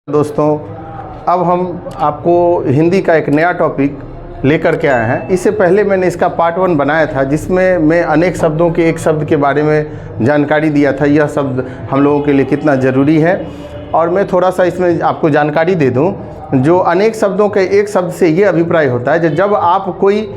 दोस्तों, अब हम आपको हिंदी का एक नया टॉपिक लेकर के आए हैं। इससे पहले मैंने इसका पार्ट 1 बनाया था, जिसमें मैं अनेक शब्दों के एक शब्द के बारे में जानकारी दिया था, यह शब्द हम लोगों के लिए कितना ज़रूरी है। और मैं थोड़ा सा इसमें आपको जानकारी दे दूं, जो अनेक शब्दों के एक शब्द से ये अभिप्राय होता है, जब आप कोई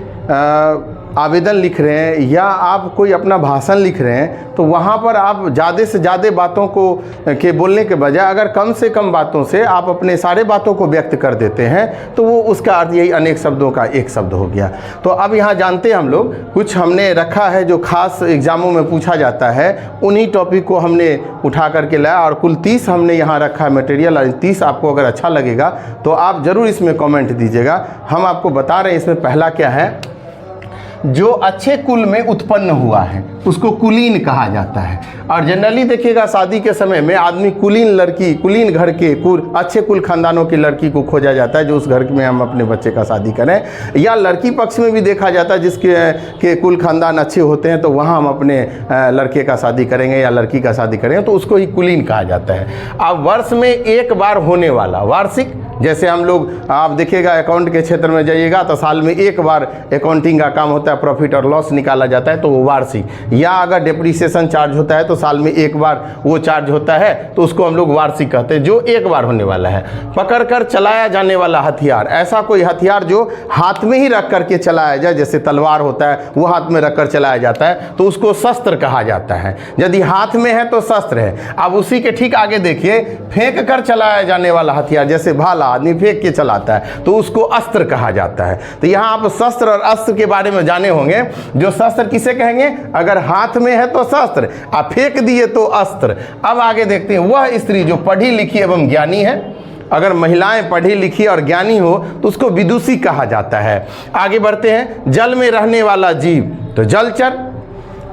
आवेदन लिख रहे हैं या आप कोई अपना भाषण लिख रहे हैं, तो वहाँ पर आप ज़्यादा से ज़्यादा बातों को के बोलने के बजाय अगर कम से कम बातों से आप अपने सारे बातों को व्यक्त कर देते हैं, तो वो उसका अर्थ यही अनेक शब्दों का एक शब्द हो गया। तो अब यहाँ जानते हैं हम लोग, कुछ हमने रखा है जो खास एग्ज़ामों में पूछा जाता है, उन्हीं टॉपिक को हमने उठा करके लाया और कुल 30 हमने यहाँ रखा है मटेरियल। और 30 आपको अगर अच्छा लगेगा तो आप ज़रूर इसमें कमेंट दीजिएगा। हम आपको बता रहे हैं इसमें पहला क्या है, जो अच्छे कुल में उत्पन्न हुआ है उसको कुलीन कहा जाता है। और जनरली देखिएगा, शादी के समय में आदमी कुलीन लड़की, कुलीन घर के अच्छे कुल खानदानों की लड़की को खोजा जाता है, जो उस घर में हम अपने बच्चे का शादी करें। या लड़की पक्ष में भी देखा जाता है, जिसके कुल खानदान अच्छे होते हैं, तो वहाँ हम अपने लड़के का शादी करेंगे या लड़की का शादी करेंगे, तो उसको ही कुलीन कहा जाता है। अब वर्ष में एक बार होने वाला वार्षिक, जैसे हम लोग, आप देखिएगा अकाउंट के क्षेत्र में जाइएगा तो साल में एक बार अकाउंटिंग का काम होता है, प्रॉफिट और लॉस निकाला जाता है, तो वो वार्षिक। या अगर डेप्रिसिएशन चार्ज होता है तो साल में एक बार वो चार्ज होता है, तो उसको हम लोग वार्षिक कहते हैं, जो एक बार होने वाला है। पकड़ कर चलाया जाने वाला हथियार, ऐसा कोई हथियार जो हाथ में ही रख करके चलाया जाए, जैसे तलवार होता है वो हाथ में रख कर चलाया जाता है, तो उसको शस्त्र कहा जाता है। यदि हाथ में है तो शस्त्र है। अब उसी के ठीक आगे देखिए, फेंक कर चलाया जाने वाला हथियार, जैसे भाला आदमी फेंक के चलाता है, तो उसको अस्त्र कहा जाता है। तो यहाँ आप शस्त्र और अस्त्र के बारे में जाने होंगे। जो शस्त्र किसे कहेंगे, अगर हाथ में है तो शस्त्र, आप फेंक दिए तो अस्त्र। अब आगे देखते हैं, वह स्त्री जो पढ़ी लिखी एवं ज्ञानी है। अगर महिलाएं पढ़ी लिखी और ज्ञानी हो तो उसको विदुषी कहा जाता है। आगे बढ़ते हैं, जल में रहने वाला जीव तो जलचर।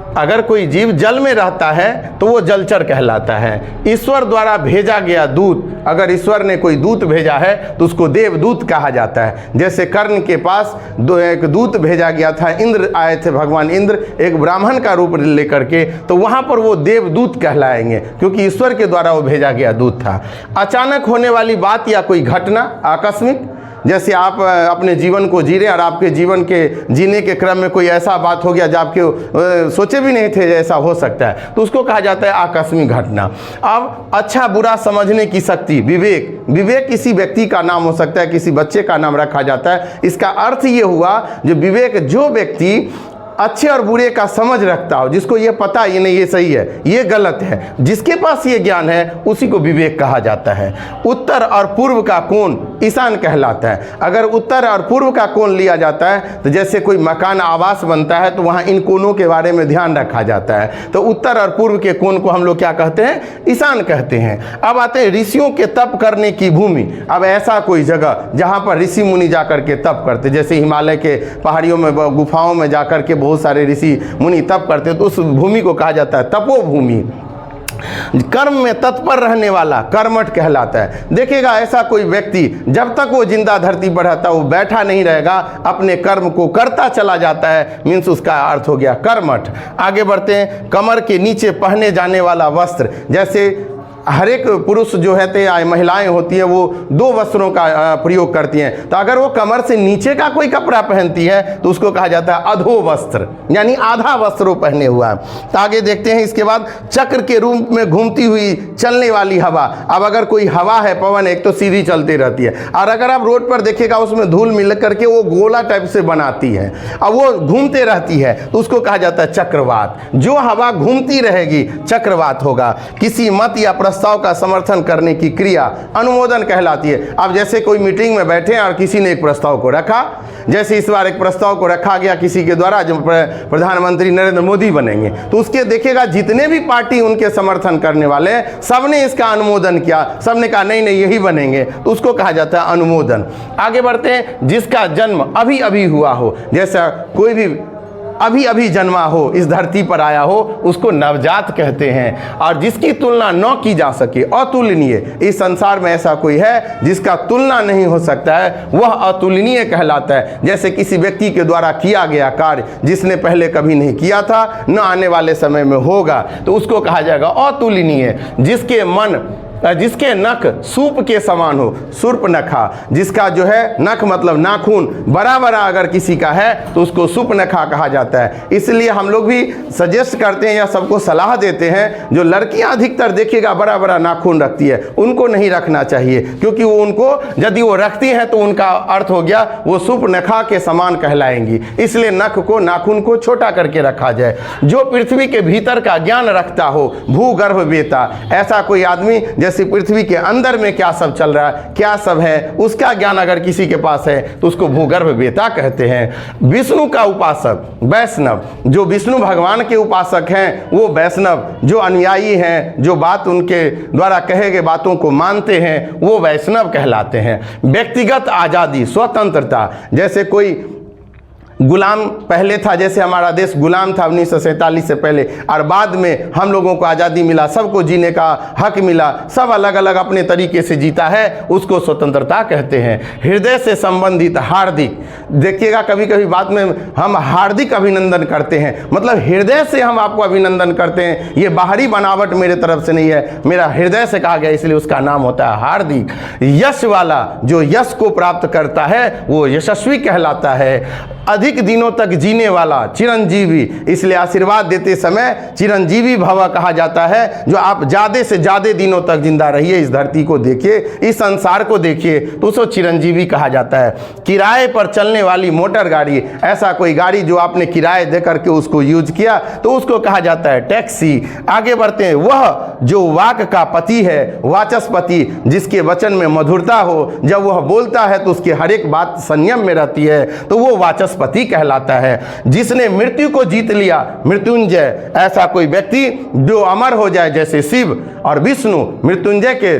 अगर कोई जीव जल में रहता है तो वो जलचर कहलाता है। ईश्वर द्वारा भेजा गया दूत, अगर ईश्वर ने कोई दूत भेजा है तो उसको देवदूत कहा जाता है। जैसे कर्ण के पास एक दूत भेजा गया था, इंद्र आए थे, भगवान इंद्र एक ब्राह्मण का रूप लेकर के, तो वहाँ पर वो देवदूत कहलाएंगे, क्योंकि ईश्वर के द्वारा वो भेजा गया दूत था। अचानक होने वाली बात या कोई घटना, आकस्मिक, जैसे आप अपने जीवन को जी रहे और आपके जीवन के जीने के क्रम में कोई ऐसा बात हो गया जो आपके सोचे भी नहीं थे ऐसा हो सकता है, तो उसको कहा जाता है आकस्मिक घटना। अब अच्छा बुरा समझने की शक्ति, विवेक। विवेक किसी व्यक्ति का नाम हो सकता है, किसी बच्चे का नाम रखा जाता है। इसका अर्थ ये हुआ, जो विवेक, जो व्यक्ति अच्छे और बुरे का समझ रखता हो, जिसको ये पता ये नहीं, ये सही है, ये गलत है, जिसके पास ये ज्ञान है, उसी को विवेक कहा जाता है। उत्तर और पूर्व का कोण ईशान कहलाता है। अगर उत्तर और पूर्व का कोण लिया जाता है, तो जैसे कोई मकान आवास बनता है तो वहाँ इन कोणों के बारे में ध्यान रखा जाता है। तो उत्तर और पूर्व के कोण को हम लोग क्या कहते हैं, ईशान कहते हैं। अब आते हैं ऋषियों के तप करने की भूमि। अब ऐसा कोई जगह जहाँ पर ऋषि मुनि जाकर के तप करते, जैसे हिमालय के पहाड़ियों में, गुफाओं में जाकर के बहुत सारे ऋषि मुनि तप करते हैं, तो उस भूमि को कहा जाता है तपोभूमि। कर्म में तत्पर रहने वाला कर्मठ कहलाता है। देखिएगा, ऐसा कोई व्यक्ति जब तक वो जिंदा धरती पर रहता है वो बैठा नहीं रहेगा, अपने कर्म को करता चला जाता है, मीन्स उसका अर्थ हो गया कर्मठ। आगे बढ़ते हैं, कमर के नीचे पहने जाने वाला वस्त्र, जैसे हर एक पुरुष जो है या महिलाएं होती हैं वो 2 वस्त्रों का प्रयोग करती हैं। तो अगर वो कमर से नीचे का कोई कपड़ा पहनती है तो उसको कहा जाता है अधो वस्त्र, यानी आधा वस्त्र पहने हुआ है। तो आगे देखते हैं, इसके बाद चक्र के रूप में घूमती हुई चलने वाली हवा। अब अगर कोई हवा है, पवन, एक तो सीधी चलती रहती है, और अगर आप रोड पर देखिएगा उसमें धूल मिल करके वो गोला टाइप से बनाती है, अब वो घूमते रहती है, तो उसको कहा जाता है चक्रवात। जो हवा घूमती रहेगी चक्रवात होगा। किसी मत या प्रस्ताव का समर्थन करने की क्रिया अनुमोदन कहलाती है। अब जैसे कोई मीटिंग में बैठे हैं और किसी ने एक प्रस्ताव को रखा, जैसे इस बार एक प्रस्ताव को रखा गया किसी के द्वारा, जो प्रधानमंत्री नरेंद्र मोदी बनेंगे, तो उसके देखिएगा जितने भी पार्टी उनके समर्थन करने वाले हैं, सबने इसका अनुमोदन किया, सबने कहा नहीं नहीं यही बनेंगे, तो उसको कहा जाता है अनुमोदन। आगे बढ़ते हैं, जिसका जन्म अभी अभी हुआ हो, जैसा कोई भी अभी अभी जन्मा हो, इस धरती पर आया हो, उसको नवजात कहते हैं। और जिसकी तुलना न की जा सके, अतुलनीय, इस संसार में ऐसा कोई है जिसका तुलना नहीं हो सकता है, वह अतुलनीय कहलाता है। जैसे किसी व्यक्ति के द्वारा किया गया कार्य जिसने पहले कभी नहीं किया था, न आने वाले समय में होगा, तो उसको कहा जाएगा अतुलनीय। जिसके मन जिसके नख सूप के समान हो, सूर्पनखा, जिसका जो है नख मतलब नाखून बड़ा बड़ा अगर किसी का है तो उसको सूर्पनखा कहा जाता है। इसलिए हम लोग भी सजेस्ट करते हैं या सबको सलाह देते हैं, जो लड़कियां अधिकतर देखिएगा बड़ा बड़ा नाखून रखती है, उनको नहीं रखना चाहिए, क्योंकि वो उनको यदि वो रखती हैं तो उनका अर्थ हो गया वो सूर्पनखा के समान कहलाएंगी। इसलिए नख को, नाखून को छोटा करके रखा जाए। जो पृथ्वी के भीतर का ज्ञान रखता हो, भूगर्भ वेता, ऐसा कोई आदमी जैसे पृथ्वी के अंदर में क्या सब चल रहा है, क्या सब है, उसका ज्ञान अगर किसी के पास है तो उसको भूगर्भ वेता कहते हैं। विष्णु का उपासक वैष्णव, जो विष्णु भगवान के उपासक हैं वो वैष्णव, जो अनुयायी हैं, जो बात उनके द्वारा कहे गए बातों को मानते हैं वो वैष्णव कहलाते हैं। व्यक्तिगत आज़ादी, स्वतंत्रता, जैसे कोई गुलाम पहले था, जैसे हमारा देश गुलाम था 1947 से पहले, और बाद में हम लोगों को आज़ादी मिला, सबको जीने का हक मिला, सब अलग अलग अपने तरीके से जीता है, उसको स्वतंत्रता कहते हैं। हृदय से संबंधित हार्दिक, देखिएगा कभी कभी बात में हम हार्दिक अभिनंदन करते हैं, मतलब हृदय से हम आपको अभिनंदन करते हैं, ये बाहरी बनावट मेरे तरफ से नहीं है, मेरा हृदय से कहा गया, इसलिए उसका नाम होता है हार्दिक। यश वाला, जो यश को प्राप्त करता है वो यशस्वी कहलाता है। अधिक दिनों तक जीने वाला, चिरंजीवी, इसलिए आशीर्वाद देते समय चिरंजीवी भव कहा जाता है, जो आप ज़्यादा से ज़्यादा दिनों तक जिंदा रहिए, इस धरती को देखिए, इस संसार को देखिए, तो उसको चिरंजीवी कहा जाता है। किराए पर चलने वाली मोटर गाड़ी, ऐसा कोई गाड़ी जो आपने किराए दे करके उसको यूज किया तो उसको कहा जाता है टैक्सी। आगे बढ़ते हैं, वह जो वाक का पति है, वाचस्पति, जिसके वचन में मधुरता हो, जब वह बोलता है तो उसकी हर एक बात संयम में रहती है, तो वो वाचस्पति कहलाता है। जिसने मृत्यु को जीत लिया, मृत्युंजय, ऐसा कोई व्यक्ति जो अमर हो जाए, जैसे शिव और विष्णु मृत्युंजय के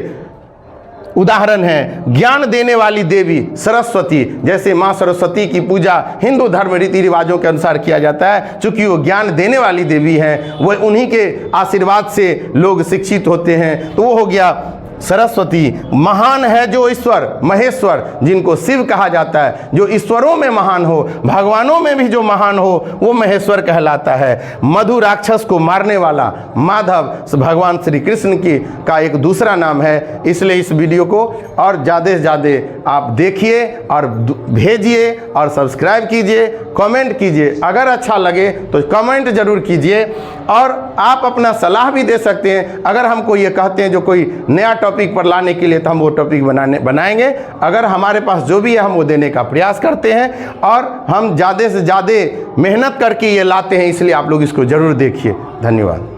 उदाहरण है। ज्ञान देने वाली देवी सरस्वती, जैसे माँ सरस्वती की पूजा हिंदू धर्म रीति रिवाजों के अनुसार किया जाता है, चूंकि वो ज्ञान देने वाली देवी हैं, वो उन्हीं के आशीर्वाद से लोग शिक्षित होते हैं, तो वो हो गया सरस्वती। महान है जो ईश्वर, महेश्वर, जिनको शिव कहा जाता है, जो ईश्वरों में महान हो, भगवानों में भी जो महान हो वो महेश्वर कहलाता है। मधु राक्षस को मारने वाला, माधव भगवान श्री कृष्ण की का एक दूसरा नाम है। इसलिए इस वीडियो को और ज़्यादा से ज़्यादा आप देखिए और भेजिए और सब्सक्राइब कीजिए, कमेंट कीजिए, अगर अच्छा लगे तो कमेंट जरूर कीजिए, और आप अपना सलाह भी दे सकते हैं। अगर हमको ये कहते हैं जो कोई नया टॉपिक पर लाने के लिए, तो हम वो टॉपिक बनाएंगे। अगर हमारे पास जो भी है हम वो देने का प्रयास करते हैं, और हम ज़्यादा से ज़्यादा मेहनत करके ये लाते हैं, इसलिए आप लोग इसको ज़रूर देखिए। धन्यवाद।